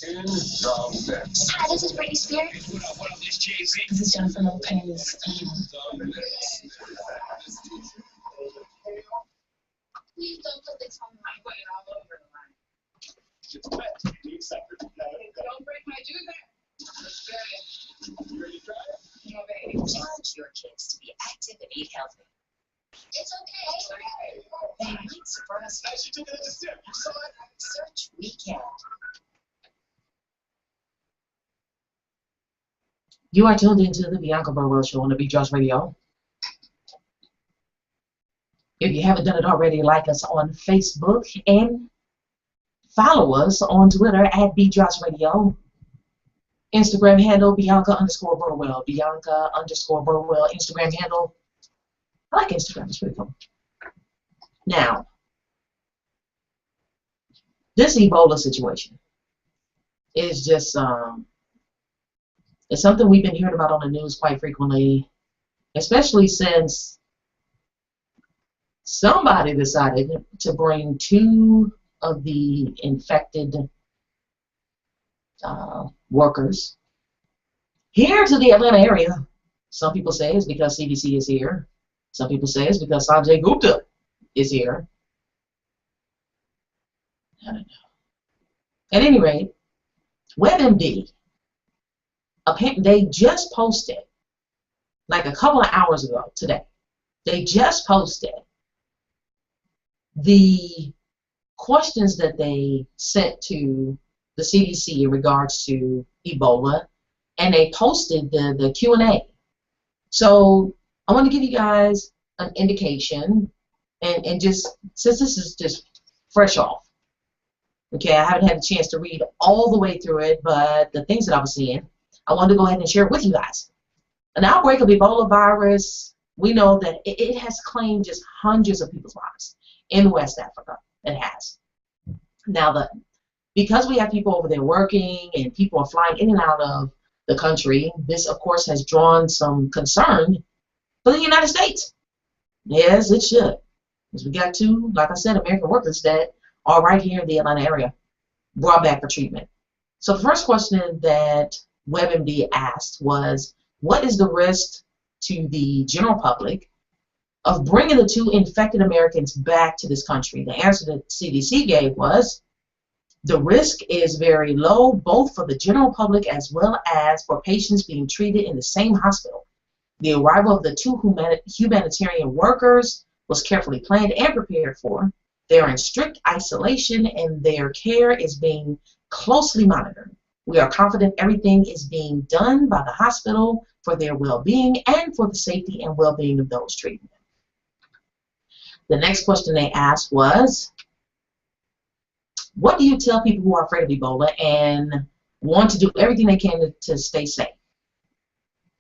Speaker 2: In the mix.
Speaker 6: Hi, this is Britney Spears.
Speaker 2: What up, this Jay-Z?
Speaker 6: This is Jennifer Lopez.
Speaker 2: The mix.
Speaker 6: Please don't put this on my way all over the line.
Speaker 3: It's wet.
Speaker 6: Don't break my juice.
Speaker 3: You ready to try it?
Speaker 6: No, baby. Challenge your kids to be active and eat healthy. It's okay. They need surprise.
Speaker 3: Now she took it as a sip. You saw it?
Speaker 6: Search Weekend.
Speaker 1: You are tuned into the Bianca Burwell Show on TheBeatDropsRadio. If you haven't done it already, like us on Facebook and follow us on Twitter at TheBeatDropsRadio. Instagram handle Bianca_Burwell. Bianca_Burwell Instagram handle. I like Instagram, it's pretty cool. Now, this Ebola situation is just it's something we've been hearing about on the news quite frequently, especially since somebody decided to bring 2 of the infected workers here to the Atlanta area. Some people say it's because CDC is here. Some people say it's because Sanjay Gupta is here. I don't know. At any rate, WebMD, they just posted, like a couple of hours ago today, they just posted the questions that they sent to the CDC in regards to Ebola, and they posted the Q&A. So I want to give you guys an indication, and just, since this is just fresh off, okay, I haven't had a chance to read all the way through it, but the things that I was seeing, I wanted to go ahead and share it with you guys. An outbreak of Ebola virus, we know that it has claimed just hundreds of people's lives in West Africa. It has. Now, because we have people over there working and people are flying in and out of the country, this, of course, has drawn some concern for the United States. Yes, it should. Because we got 2, like I said, American workers that are right here in the Atlanta area, brought back for treatment. So the first question that WebMD asked was, what is the risk to the general public of bringing the 2 infected Americans back to this country? The answer that CDC gave was, the risk is very low, both for the general public as well as for patients being treated in the same hospital. The arrival of the 2 humanitarian workers was carefully planned and prepared for. They are in strict isolation and their care is being closely monitored. We are confident everything is being done by the hospital for their well-being and for the safety and well-being of those treating them. The next question they asked was, what do you tell people who are afraid of Ebola and want to do everything they can to stay safe?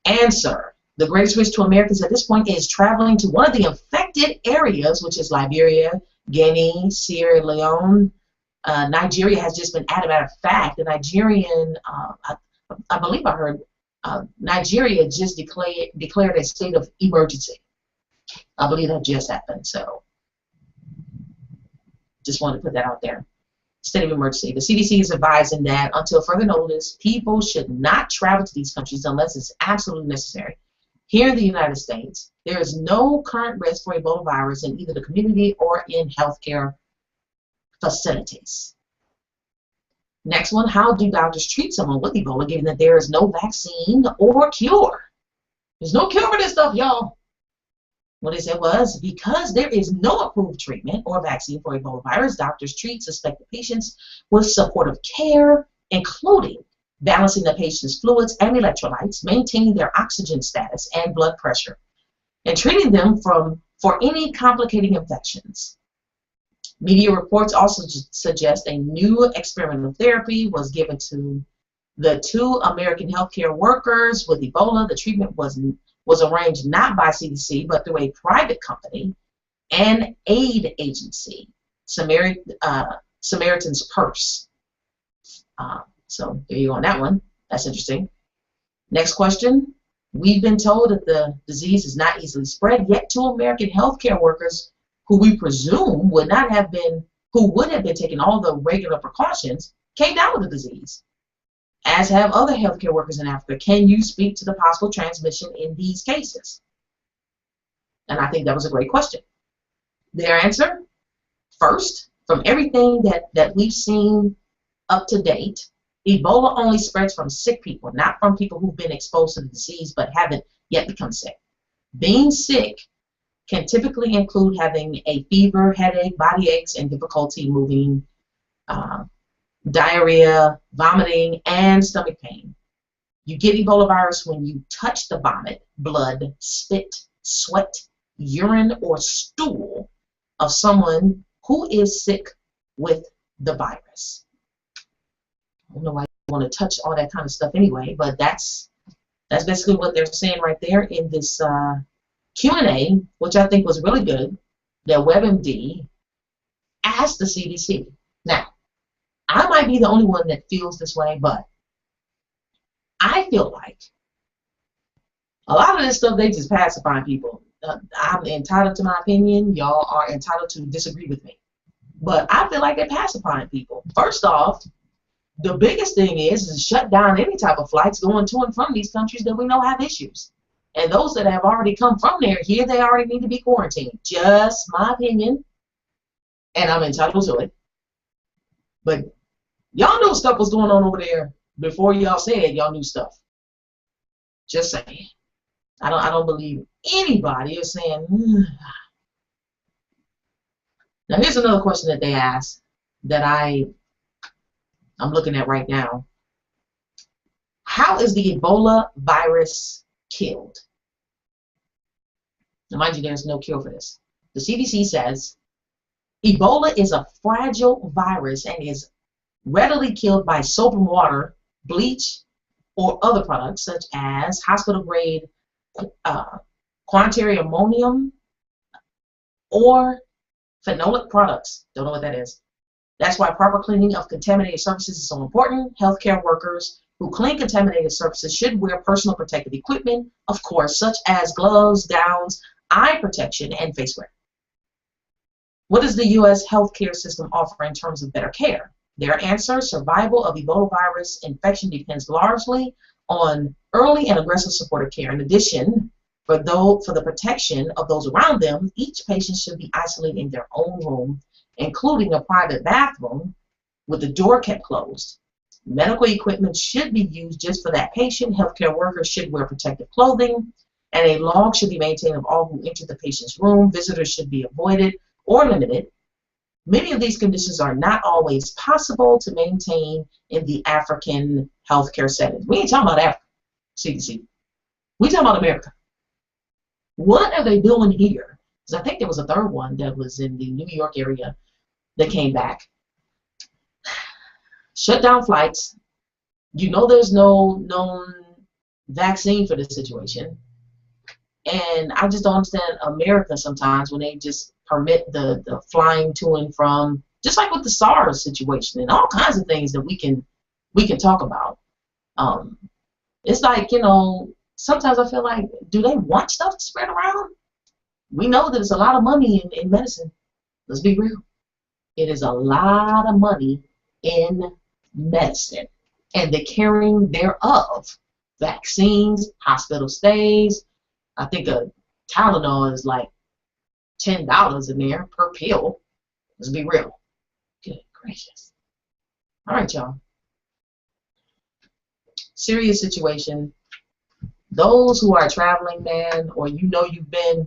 Speaker 1: Answer, the greatest risk to Americans at this point is traveling to one of the infected areas, which is Liberia, Guinea, Sierra Leone. Nigeria has just been added. Matter of fact, the Nigerian, I believe I heard, Nigeria just declared a state of emergency. I believe that just happened, so just wanted to put that out there. State of emergency. The CDC is advising that until further notice, people should not travel to these countries unless it's absolutely necessary. Here in the United States, there is no current risk for Ebola virus in either the community or in healthcare facilities. Next one, how do doctors treat someone with Ebola given that there is no vaccine or cure? There's no cure for this stuff, y'all. What they said was, because there is no approved treatment or vaccine for Ebola virus, doctors treat suspected patients with supportive care, including balancing the patient's fluids and electrolytes, maintaining their oxygen status and blood pressure, and treating them for any complicating infections. Media reports also suggest a new experimental therapy was given to the 2 American healthcare workers with Ebola. The treatment was arranged not by CDC, but through a private company and aid agency, Samaritan's Purse. So there you go on that one. That's interesting. Next question. We've been told that the disease is not easily spread, yet 2 American healthcare workers who we presume would have been taking all the regular precautions came down with the disease. as have other healthcare workers in Africa. Can you speak to the possible transmission in these cases? And I think that was a great question. Their answer, first, from everything that we've seen up to date, Ebola only spreads from sick people, not from people who've been exposed to the disease but haven't yet become sick. Being sick can typically include having a fever, headache, body aches, and difficulty moving, diarrhea, vomiting, and stomach pain. You get Ebola virus when you touch the vomit, blood, spit, sweat, urine, or stool of someone who is sick with the virus. I don't know why you want to touch all that kind of stuff anyway, but that's basically what they're saying right there in this Q&A, which I think was really good, that WebMD asked the CDC. Now, I might be the only one that feels this way, but I feel like a lot of this stuff, they just pacifying people. I'm entitled to my opinion. Y'all are entitled to disagree with me. But I feel like they're pacifying people. First off, the biggest thing is shut down any type of flights going to and from these countries that we know have issues. And those that have already come from there, here they already need to be quarantined. Just my opinion. And I'm entitled to it. But y'all knew stuff was going on over there before y'all said y'all knew stuff. Just saying. I don't believe anybody is saying. Now here's another question that they asked that I'm looking at right now. How is the Ebola virus killed? Now mind you, there's no cure for this. The CDC says Ebola is a fragile virus and is readily killed by soap and water, bleach, or other products such as hospital-grade quaternary ammonium or phenolic products. Don't know what that is. That's why proper cleaning of contaminated surfaces is so important. Healthcare workers who clean contaminated surfaces should wear personal protective equipment, of course, such as gloves, gowns, eye protection, and face wear. What does the U.S. healthcare system offer in terms of better care? Their answer, survival of Ebola virus infection depends largely on early and aggressive supportive care. In addition, for the protection of those around them, each patient should be isolated in their own room, including a private bathroom with the door kept closed. Medical equipment should be used just for that patient. Healthcare workers should wear protective clothing, and a log should be maintained of all who enter the patient's room. Visitors should be avoided or limited. Many of these conditions are not always possible to maintain in the African healthcare setting. We ain't talking about Africa, CDC. We talking about America. What are they doing here? Because I think there was a third one that was in the New York area that came back. Shut down flights. You know there's no known vaccine for this situation. And I just don't understand America sometimes when they just permit the flying to and from, just like with the SARS situation and all kinds of things that we can talk about. It's like, you know, sometimes I feel like, do they want stuff to spread around? We know that it's a lot of money in medicine. Let's be real. It is a lot of money in medicine and the caring thereof. Vaccines, hospital stays. I think a Tylenol is like $10 in there per pill. Let's be real. Good gracious. All right, y'all. Serious situation. Those who are traveling, man, or you know you've been